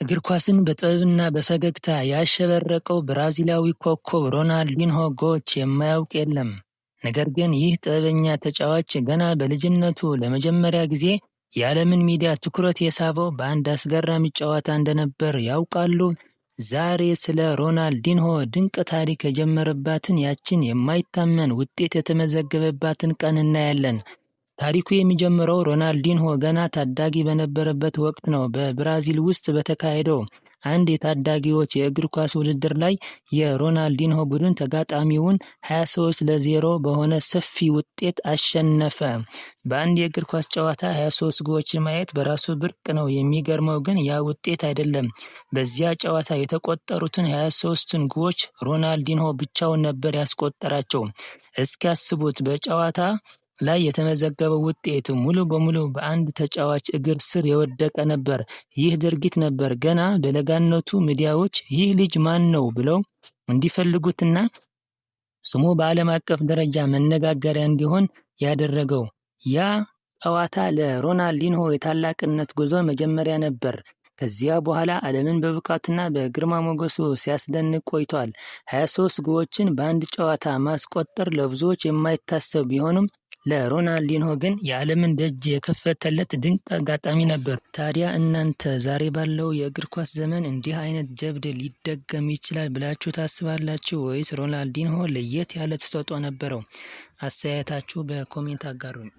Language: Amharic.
እግር ኳስን በጥበብና በፈገግታ ያሸበረቀው ብራዚላዊ ኮከብ ሮናልዲንሆ ጎች የማያውቅ የለም። ነገር ግን ይህ ጥበበኛ ተጫዋች ገና በልጅነቱ ለመጀመሪያ ጊዜ የዓለምን ሚዲያ ትኩረት የሳበው በአንድ አስገራሚ ጨዋታ እንደነበር ያውቃሉ? ዛሬ ስለ ሮናልዲንሆ ድንቅ ታሪክ የጀመረባትን ያችን የማይታመን ውጤት የተመዘገበባትን ቀን እናያለን። ታሪኩ የሚጀምረው ሮናልዲንሆ ገና ታዳጊ በነበረበት ወቅት ነው። በብራዚል ውስጥ በተካሄደው አንድ የታዳጊዎች የእግር ኳስ ውድድር ላይ የሮናልዲንሆ ቡድን ተጋጣሚውን 23-0 በሆነ ሰፊ ውጤት አሸነፈ። በአንድ የእግር ኳስ ጨዋታ 23 ግቦችን ማየት በራሱ ብርቅ ነው። የሚገርመው ግን ያ ውጤት አይደለም። በዚያ ጨዋታ የተቆጠሩትን 23ቱን ግቦች ሮናልዲንሆ ብቻውን ነበር ያስቆጠራቸው። እስኪያስቡት በጨዋታ ላይ የተመዘገበው ውጤት ሙሉ በሙሉ በአንድ ተጫዋች እግር ስር የወደቀ ነበር። ይህ ድርጊት ነበር ገና በለጋነቱ ሚዲያዎች ይህ ልጅ ማን ነው ብለው እንዲፈልጉትና ስሙ በዓለም አቀፍ ደረጃ መነጋገሪያ እንዲሆን ያደረገው። ያ ጨዋታ ለሮናልዲንሆ የታላቅነት ጉዞ መጀመሪያ ነበር። ከዚያ በኋላ ዓለምን በብቃቱና በግርማ ሞገሱ ሲያስደንቅ ቆይቷል። 23 ግቦችን በአንድ ጨዋታ ማስቆጠር ለብዙዎች የማይታሰብ ቢሆንም ለሮናልዲንሆ ግን የዓለምን ደጅ የከፈተለት ድንቅ አጋጣሚ ነበር። ታዲያ እናንተ ዛሬ ባለው የእግር ኳስ ዘመን እንዲህ አይነት ጀብድ ሊደገም ይችላል ብላችሁ ታስባላችሁ ወይስ ሮናልዲንሆ ለየት ያለ ተሰጥኦ ነበረው? አስተያየታችሁ በኮሜንት አጋሩኝ።